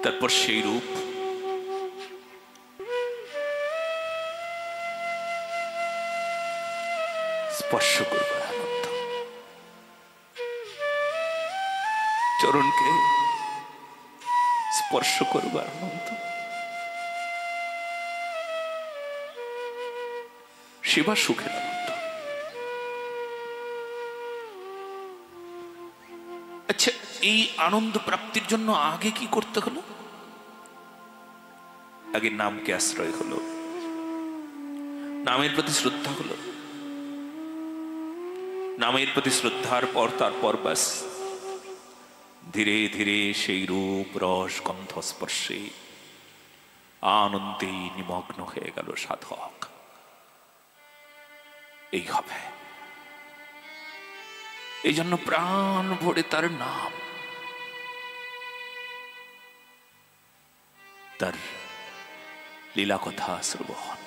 তারপর সেই রূপ স্পর্শ করবার আনন্দ, চরণকে স্পর্শ করবার আনন্দ, সেবা সুখের আনন্দ। আচ্ছা, এই আনন্দ প্রাপ্তির জন্য আগে কি করতে হলো? আগে নামকে আশ্রয় হলো, নামের প্রতি শ্রদ্ধা হলো। নামের প্রতি শ্রদ্ধার পর তারপর বাস ধীরে ধীরে সেই রূপ রস গন্ধ স্পর্শে আনন্দে নিমগ্ন হয়ে গেল সাধক। এই হবে, এই জন্য প্রাণ ভরে তার নাম, তার লীলা কথা শ্রবণ।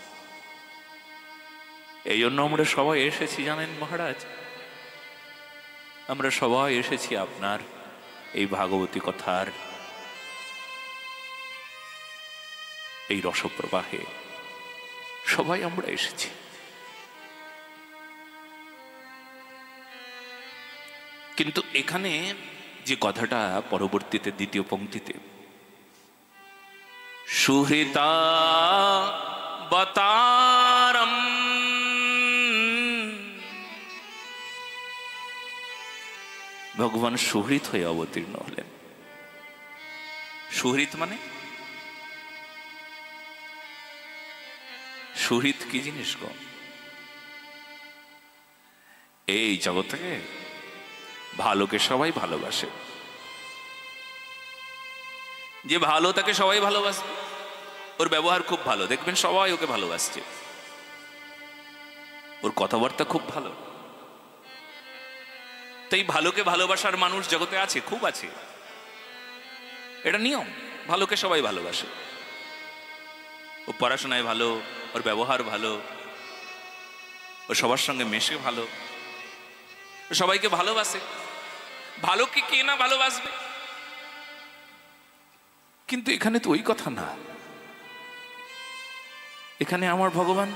এই জন্য আমরা সবাই এসেছি, জানেন মহারাজ, আমরা সবাই এসেছি আপনার এই ভাগবতী কথার এই রসপ্রবাহে, সবাই আমরা এসেছি। কিন্তু এখানে যে কথাটা পরবর্তীতে দ্বিতীয় পংক্তিতে, সুহৃতা বতারম, ভগবান সুহৃত হয়ে অবতীর্ণ হলেন। সুহৃত মানে, সুহৃত কি জিনিস গো? এই জগতে ভালোকে সবাই ভালোবাসে, যে ভালো তাকে সবাই ভালোবাসে, ওর ব্যবহার খুব ভালো, দেখবেন সবাই ওকে ভালোবাসছে, ওর কথাবার্তা খুব ভালো। তাই ভালোকে ভালোবাসার মানুষ জগতে আছে, খুব আছে, এটা নিয়ম। ভালোকে সবাই ভালোবাসে, ও পড়াশোনায় ভালো, ওর ব্যবহার ভালো, ও সবার সঙ্গে মেশে ভালো, সবাইকে ভালোবাসে। ভালোকে কে না ভালোবাসবে? কিন্তু এখানে তো ওই কথা না। এখানে আমার ভগবান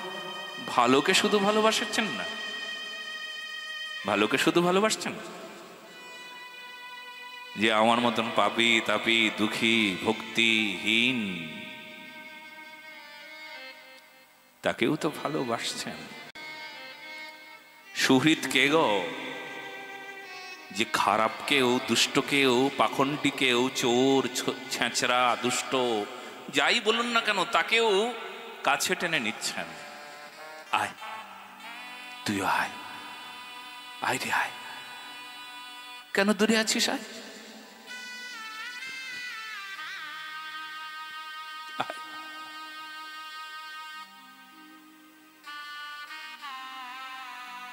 ভালোকে শুধু ভালোবাসছেন না, ভালোকে শুধু ভালোবাসছেন যে আমার মতন পাপী তাপী দুঃখী ভক্তিহীন তাকেও তো ভালোবাসছেন। সুহৃদ কে গো? যে খারাপকেও, দুষ্টকেও, পাখণ্ডীকেও, চোর ছেঁচড়া দুষ্ট যাই বলুন না কেন, তাকেও কাছে টেনে নিচ্ছেন। আয়, তুই আয়, আয় রে আয়, কেন দূরে আছিস? আয়,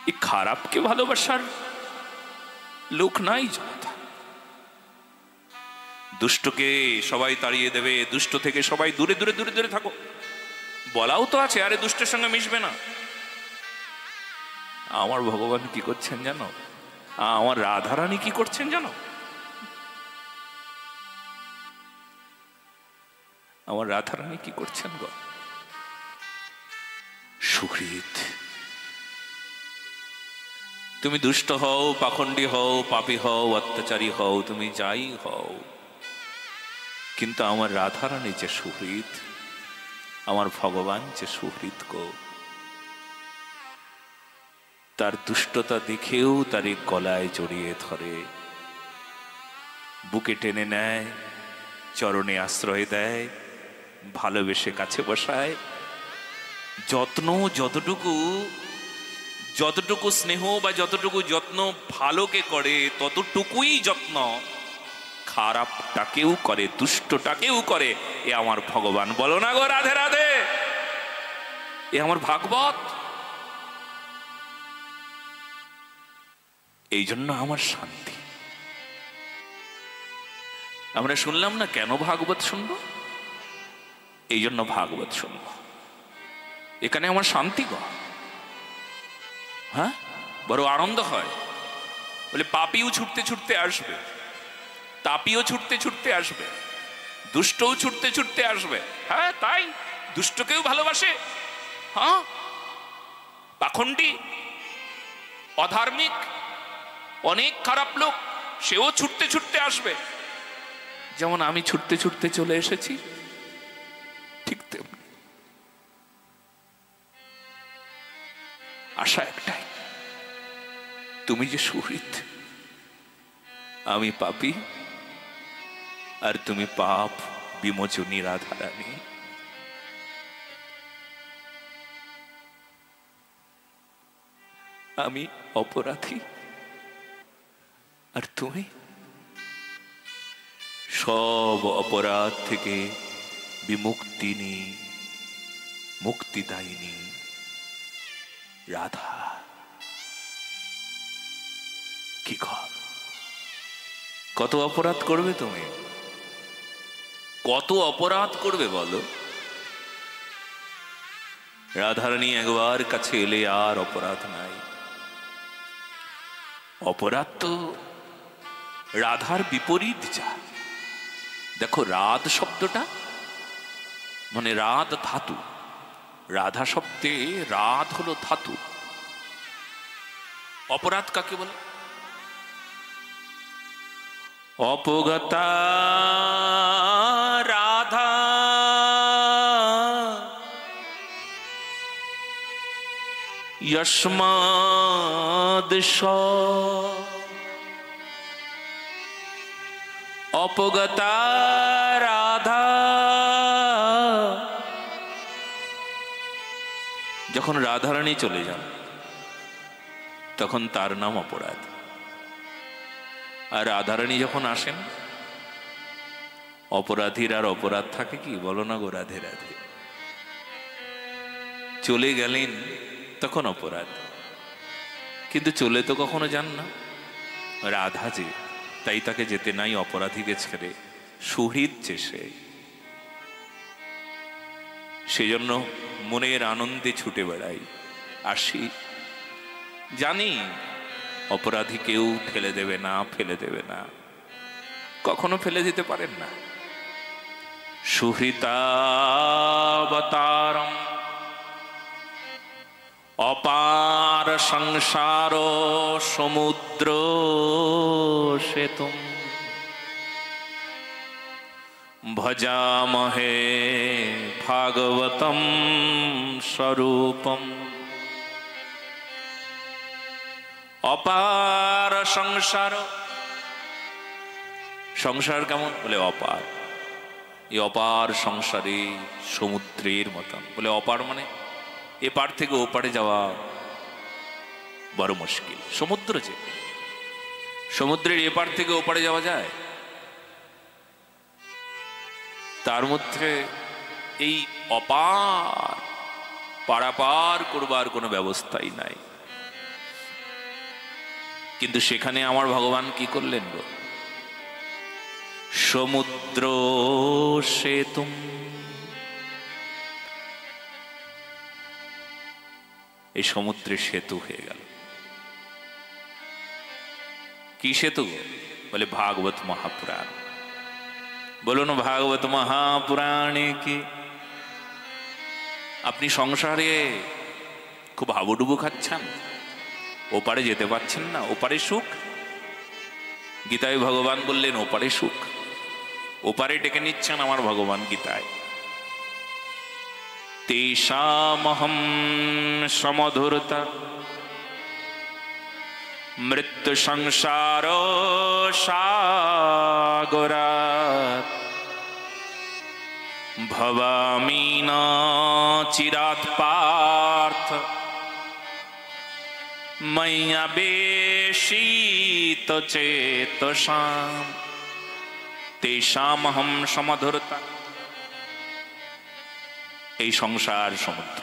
এই খারাপকে ভালোবাসার লোক নাই জগতে। দুষ্টকে সবাই তাড়িয়ে দেবে, দুষ্ট থেকে সবাই দূরে দূরে দূরে দূরে থাকো, বলাও তো আছে, আরে দুষ্টের সঙ্গে মিশবে না। আমার ভগবান কি করছেন জানো? আমার রাধারানী কি করছেন জানো? আমার রাধারানী কি করছেন গো? সুহৃদ। তুমি দুষ্ট হও, পাখণ্ডী হও, পাপী হও, অত্যাচারী হও, তুমি যাই হও, কিন্তু আমার রাধারানী যে সুহৃদ, আমার ভগবান যে সুহৃদ গো, তার দুষ্টতা দেখেও তার গলায় জড়িয়ে ধরে, বুকে টেনে নেয়, চরণে আশ্রয় দেয়, ভালোবেসে কাছে বসায়। যত্ন যতটুকু স্নেহ বা যতটুকু যত্ন ভালোকে করে, ততটুকুই যত্ন খারাপটাকেও করে, দুষ্টটাকেও করে। এ আমার ভগবান। বলো না গো রাধে রাধে, এ আমার ভাগবত। এই জন্য আমার শান্তি। আমরা শুনলাম না কেন ভাগবত শুনবো? এই জন্য ভাগবত শুনবো, এখানে আমার শান্তি গো। হ্যাঁ, বড় আনন্দ হয়। বলে পাপীও ছুটতে ছুটতে আসবে, তাপিও ছুটতে ছুটতে আসবে, দুষ্টও ছুটতে ছুটতে আসবে। হ্যাঁ তাই, দুষ্টকেও ভালোবাসে। হ্যাঁ, পাখণ্ডী, অধার্মিক, অনেক খারাপ লোক, সেও ছুটতে ছুটতে আসবে। যেমন আমি ছুটতে ছুটতে চলে এসেছি, ঠিক তেমনি আশা একটাই, তুমি যে সুহৃদ, আমি পাপী, আর তুমি পাপ বিমোচনী রাধারানী। আমি অপরাধী আর তুমি সব অপরাধ থেকে বিমুক্তিনী, মুক্তিদায়িনী রাধা। কি কত অপরাধ করবে তুমি, কত অপরাধ করবে বলো? রাধারানী একবার কাছে এলে আর অপরাধ নাই। অপরাধ তো রাধার বিপরীত যা। দেখো, রাধ শব্দটা মানে রাধ ধাতু, রাধা শব্দে রাধ হলো ধাতু। অপরাধ কাকে বলে? অপগতা রাধা यस्माद् অপগতা রাধা। যখন রাধারানী চলে যান তখন তার নাম অপরাধ, আর রাধারানী যখন আসেন অপরাধীর আর অপরাধ থাকে কি? বলো না গো রাধে রাধে। চলে গেলেন তখন অপরাধ, কিন্তু চলে তো কখনো যান না। রাধা যে, তাই তাকে যেতে নাই অপরাধীকে ছেড়ে, সুহৃদ যে সে, সেজন্য মনের আনন্দে ছুটে বেড়াই, আসি। জানি অপরাধী কেউ ফেলে দেবে না, ফেলে দেবে না, কখনো ফেলে দিতে পারেন না। সুহৃতাবতারম অপার সংসার সমুদ্র সেতুম ভজামহে ভাগবতম স্বরূপম। অপার সংসার, সংসার কেমন? বলে অপার। এই অপার সংসারে সমুদ্রের মতন। বলে অপার মানে এপার থেকে ওপারে যাওয়া বড় মুশকিল। সমুদ্র যে, সমুদ্রের এপার থেকে ওপারে যাওয়া যায়? তার মধ্যে এই অপার পারাপার করবার কোনো ব্যবস্থাই নাই। কিন্তু সেখানে আমার ভগবান কি করলেন গো? সমুদ্র সেতুম, এই সমুদ্রের সেতু হয়ে গেল। কি সেতু? বলে ভাগবত মহাপুরাণ। বলুন ভাগবত মহাপুরাণে কি। আপনি সংসারে খুব হাবুডুবু খাচ্ছেন, ওপারে যেতে পারছেন না, ওপারে সুখ। গীতায় ভগবান বললেন ওপারে সুখ, ওপারে ডেকে নিচ্ছেন আমার ভগবান গীতায়। তেষামহং সমধুরতা মৃত্যু সংসার সাগরাৎ ভবামি না চিরাৎ পার্থ ময়্যাবেশিত চেতসাম। তেষামহং সমধুরতা, এই সংসার সমুদ্র।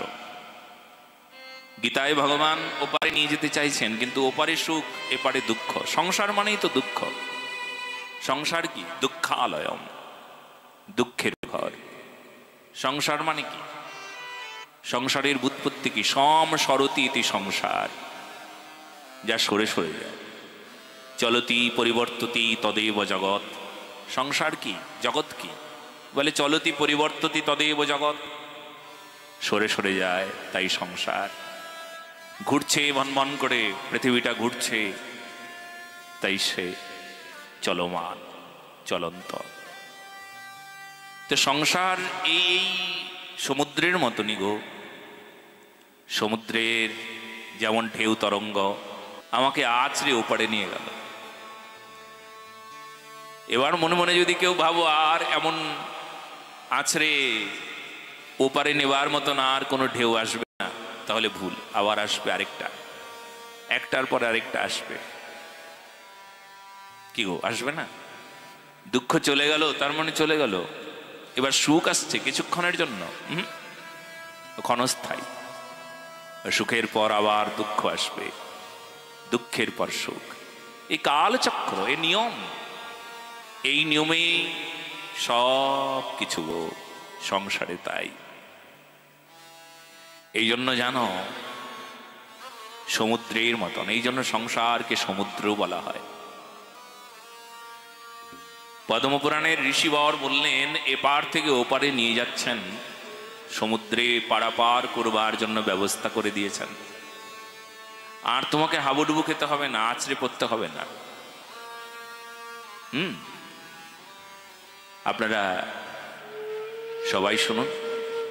গীতায় ভগবান ওপারে নিয়ে যেতে চাইছেন, কিন্তু ওপারে সুখ, এপারে দুঃখ। সংসার মানেই তো দুঃখ। সংসার কি? দুঃখালয়ম, দুঃখের ঘর। সংসার মানে কি? সংসারের ব্যুৎপত্তি কি? সম সরতি ইতি সংসার, যা সরে সরে যায়। চলতি পরিবর্ততি তদেব জগৎ। সংসার কি? জগৎ কি? বলে চলতি পরিবর্ততি তদেব জগৎ, সরে সরে যায় তাই সংসার। ঘুরছে ভনভন করে পৃথিবীটা ঘুরছে, তাই সে চলমান চলন্ত। তো সংসার এই সমুদ্রের মতনই গো। সমুদ্রের যেমন ঢেউ তরঙ্গ আমাকে আছড়ে ওপারে নিয়ে গেল। এবার মনে মনে যদি কেউ ভাবো আর এমন আছড়ে ওপারে নেবার মতন আর কোনো ঢেউ আসবে না, তাহলে ভুল। আবার আসবে আরেকটা, একটার পরে আরেকটা আসবে। কি গো, আসবে না? দুঃখ চলে গেল, তার মানে চলে গেল। এবার সুখ আসছে কিছুক্ষণের জন্য, ক্ষণস্থায়ী। সুখের পর আবার দুঃখ আসবে, দুঃখের পর সুখ। এই কালচক্র, এই নিয়ম, এই নিয়মেই সব কিছু সংসারে। তাই এই জন্য জানো, সমুদ্রের মতন, এই জন্য সংসারকে সমুদ্র বলা হয়। পদ্মপুরাণের ঋষিবর বললেন, এপার থেকে ওপারে নিয়ে যাচ্ছেন, সমুদ্রে পারাপার করবার জন্য ব্যবস্থা করে দিয়েছেন। আর তোমাকে হাবুডুবু খেতে হবে না, আছড়ে পড়তে হবে না। আপনারা সবাই শুনুন,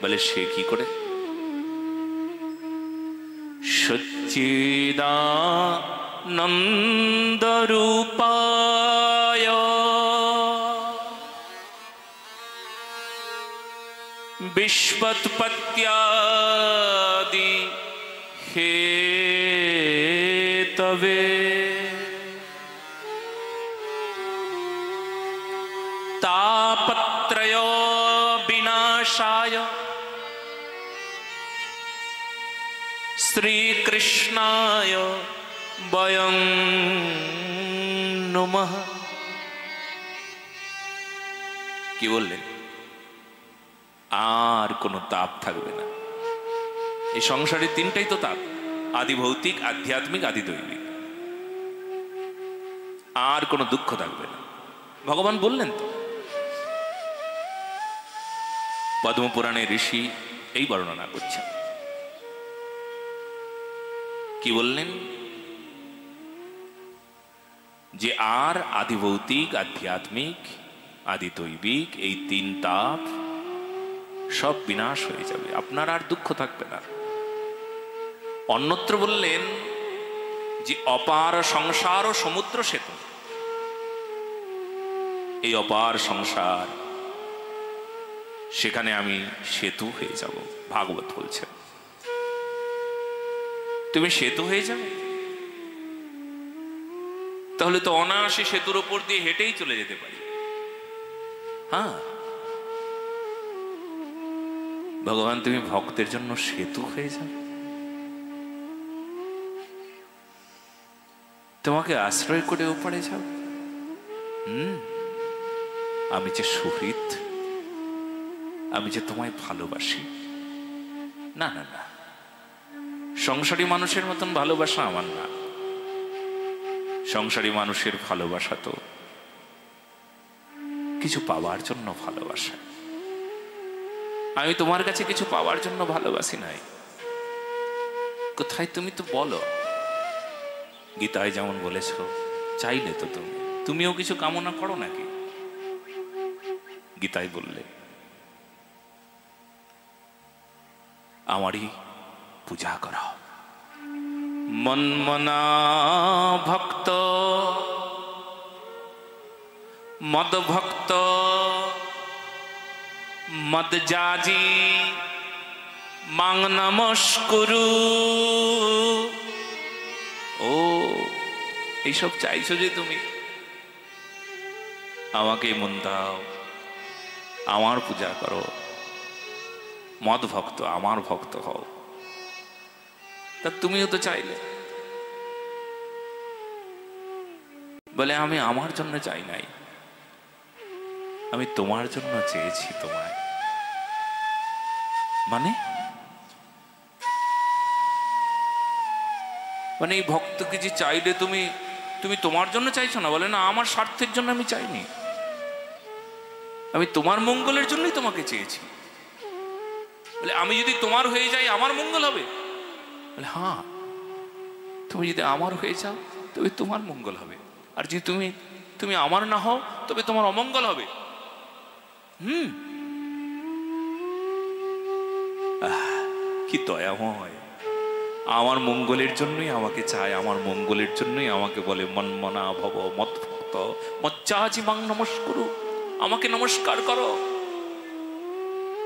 বলে সে কি করে। সচ্চিদানন্দরূপায় বিশ্বৎপত্যাদি হেতবে তাপত্রয় বিনাশায় শ্রীকৃষ্ণায় বয়ং নমঃ। কি বললেন? আর কোনো তাপ থাকবে না। এই সংসারে তিনটাই তো তাপ, আদি ভৌতিক, আধ্যাত্মিক, আদি দৈবিক। আর কোনো দুঃখ থাকবে না, ভগবান বললেন তো। পদ্মপুরাণে ঋষি এই বর্ণনা করছেন। কি বললেন? যে আর আদি ভৌতিক, আধ্যাত্মিক, আদি দৈবিক, এই তিন তাপ সব বিনাশ হয়ে যাবে, আপনার আর দুঃখ থাকবে না। অন্যত্র বললেন যে অপার সংসার ও সমুদ্র সেতু। এই অপার সংসার, সেখানে আমি সেতু হয়ে যাব। ভাগবত বলছেন তুমি সেতু হয়ে যাবে। তাহলে তো অনায়াসে সেতুর উপর দিয়ে হেঁটেই চলে যেতে পারি। হ্যাঁ, ভগবান তুমি ভক্তের জন্য সেতু হয়ে যাবে। তোমাকে আশ্রয় করে ওপারে যাও। আমি যে সুহৃদ, আমি যে তোমায় ভালোবাসি। না না না, সংসারী মানুষের মতন ভালোবাসা আমার না। সংসারী মানুষের ভালোবাসা তো কিছু পাওয়ার জন্য ভালোবাসা। আমি তোমার কাছে কিছু পাওয়ার জন্য ভালোবাসি নাই। কোথায় তুমি তো বলো, গীতায় যেমন বলেছ, চাইলে তো তুমিও কিছু কামনা করো নাকি? গীতায় বললে আমারই পূজা করো। মন্মনা ভক্ত মদ ভক্ত মদ জাজি মাং নমস্কুরু। ও, এইসব চাইছো যে তুমি, আমাকে মন দাও, আমার পূজা করো, মদ ভক্ত আমার ভক্ত হও। তা তুমিও তো চাইলে। বলে আমি আমার জন্য চাই নাই, আমি তোমার জন্য চেয়েছি তোমায়। মানে মানে এই ভক্তকে যে চাইলে তুমি তুমি তোমার জন্য চাইছো না? বলে না, আমার স্বার্থের জন্য আমি চাইনি। আমি তোমার মঙ্গলের জন্যই তোমাকে চেয়েছি। বলে আমি যদি তোমার হয়ে যাই আমার মঙ্গল হবে? বলে হ্যাঁ, তুমি যদি আমার হয়ে যাও তবে তোমার মঙ্গল হবে, আর যদি তুমি তুমি আমার না হও তবে তোমার অমঙ্গল হবে। কি দয়াময়! আমার মঙ্গলের জন্যই আমাকে চায়, আমার মঙ্গলের জন্যই আমাকে বলে মন্মনা ভব মৎভক্ত মচ্চাজি মাং নমস্কুরু, আমাকে নমস্কার করো।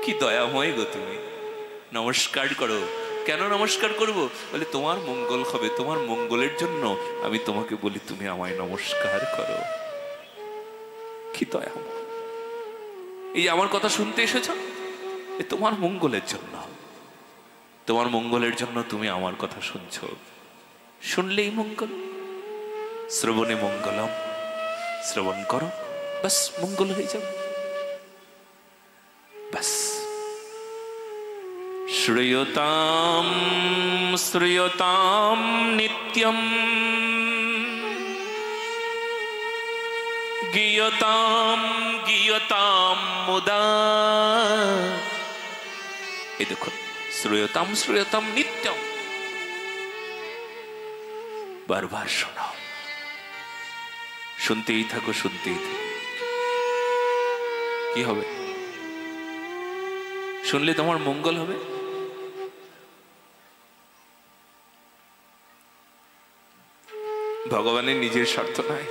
কি দয়াময় গো তুমি! নমস্কার করো। কেন নমস্কার করব? বলে তোমার মঙ্গল হবে, তোমার মঙ্গলের জন্য আমি তোমাকে বলি তুমি আমায় নমস্কার করো। কি দয়াময়! এই আমার কথা শুনতে এসেছ, তোমার মঙ্গলের জন্য, তোমার মঙ্গলের জন্য তুমি আমার কথা শুনছ। শুনলেই মঙ্গল, শ্রবণে মঙ্গলম, শ্রবণ করো, বাস মঙ্গল হয়ে যাবে। বাস শ্রীয়তাম শ্রীয়তাম নিত্যম গীয়তাম গীয়তাম মুদা। এই দেখুন, শ্রীয়তাম শ্রীয়তাম নিত্যম, বারবার শোনাও, শুনতেই থাকো, শুনতেই থাকো। কি হবে? শুনলে তোমার মঙ্গল হবে। ভগবানের নিজের স্বার্থ নাই,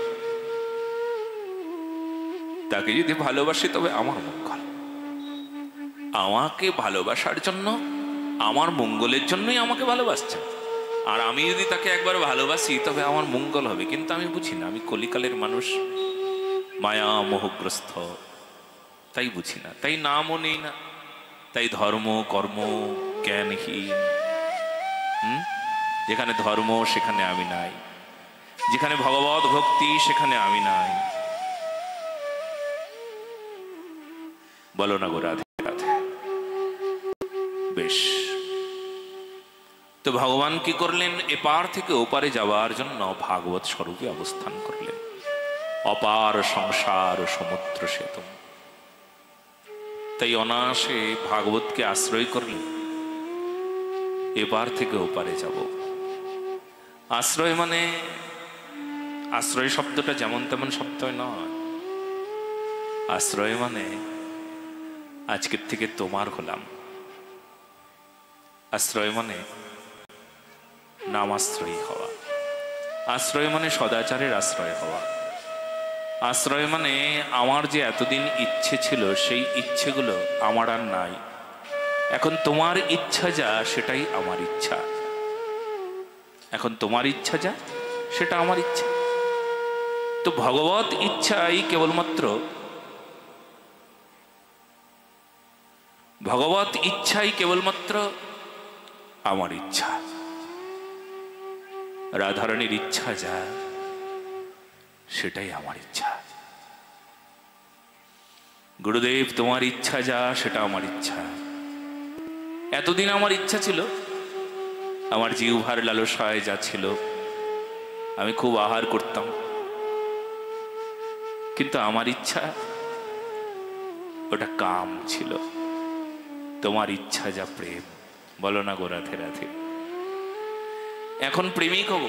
তাকে যদি ভালোবাসি তবে আমার মঙ্গল। আমাকে ভালোবাসার জন্য, আমার মঙ্গলের জন্যই আমাকে ভালোবাসছে, আর আমি যদি তাকে একবার ভালোবাসি তবে আমার মঙ্গল হবে। কিন্তু আমি বুঝি না, আমি কলিকালের মানুষ, মায়া মোহগ্রস্ত, তাই বুঝি না, তাই নামও নেই না, তাই ধর্ম কর্ম জ্ঞানহীন। যেখানে ধর্ম সেখানে আমি নাই, যেখানে ভগবত ভক্তি সেখানে আমি নাই। বলো না গো রাধে রাধে। বেশ, তো ভগবান কি করলেন? এপার থেকে ওপারে যাওয়ার জন্য ভাগবত স্বরূপে অবস্থান করলেন। অপার সংসার সমুদ্র সেতু, তাই অনায়াসে ভাগবতকে আশ্রয় করলেন। এপার থেকে ওপারে যাব। আশ্রয় মানে, আশ্রয় শব্দটা যেমন তেমন শব্দ নয়। আশ্রয় মানে আজকের থেকে তোমার হলাম। আশ্রয় মানে নামাশ্রয়ী হওয়া। আশ্রয় মানে সদাচারের আশ্রয় হওয়া। আশ্রয় মানে আমার যে এতদিন ইচ্ছে ছিল সেই ইচ্ছেগুলো আমার আর নাই, এখন তোমার ইচ্ছা যা সেটাই আমার ইচ্ছা। এখন তোমার ইচ্ছা যা সেটা আমার ইচ্ছা। তো ভগবত ইচ্ছাই কেবলমাত্র, ভগবত ইচ্ছাই কেবলমাত্র আমার ইচ্ছা। রাধারানীর ইচ্ছা যা সেটাই আমার ইচ্ছা। গুরুদেব তোমার ইচ্ছা যা সেটা আমার ইচ্ছা। এতদিন আমার ইচ্ছা ছিল, আমার জিহ্বার লালসায় যা ছিল আমি খুব আহার করতাম, কিন্তু আমার ইচ্ছা ওটা কাম ছিল। তোমার ইচ্ছা যা প্রেম। বলো না গো রাধে রাধে। এখন প্রেমিক হব,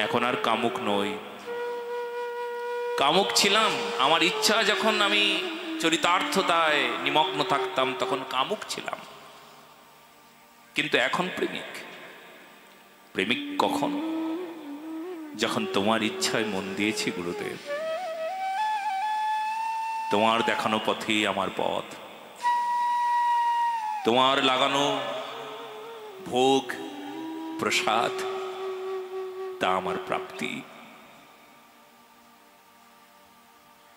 এখন আর কামুক নই। কামুক ছিলাম, আমার ইচ্ছা যখন আমি চরিতার্থতায় নিমগ্ন থাকতাম তখন কামুক ছিলাম, কিন্তু এখন প্রেমিক। প্রেমিক কখন? যখন তোমার ইচ্ছায় মন দিয়েছি গুরুদেব। তোমার দেখানো পথেই আমার পথ, তোমার লাগানো ভোগ প্রসাদ তা আমার প্রাপ্তি।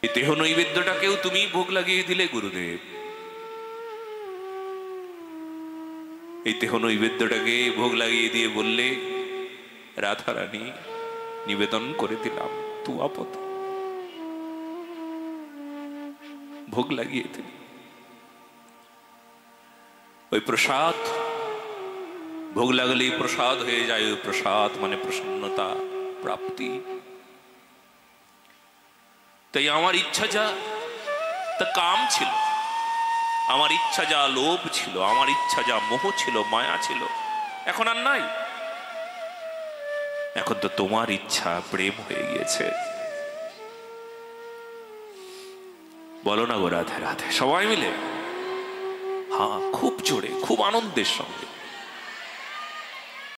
এই দেহ নৈবেদ্যটাকেও তুমি ভোগ লাগিয়ে দিলে গুরুদেব। এই দেহ নৈবেদ্যটাকে ভোগ লাগিয়ে দিয়ে বললে, রাধারানী নিবেদন করে দিলাম তু আপত। ভোগ লাগিয়ে দিল। ওই প্রসাদ ভোগ লাগলেই প্রসাদ হয়ে যায়। ওই প্রসাদ মানে প্রসন্নতা, প্রাপ্তি। তাই আমার ইচ্ছা যা তা কাম ছিল, আমার ইচ্ছা যা লোভ ছিল, আমার ইচ্ছা যা মোহ ছিল, মায়া ছিল, এখন আর নাই। এখন তো তোমার ইচ্ছা প্রেম হয়ে গিয়েছে। বলো না গো রাধে রাধে সবাই মিলে, হ্যাঁ খুব জোরে, খুব আনন্দের সঙ্গে।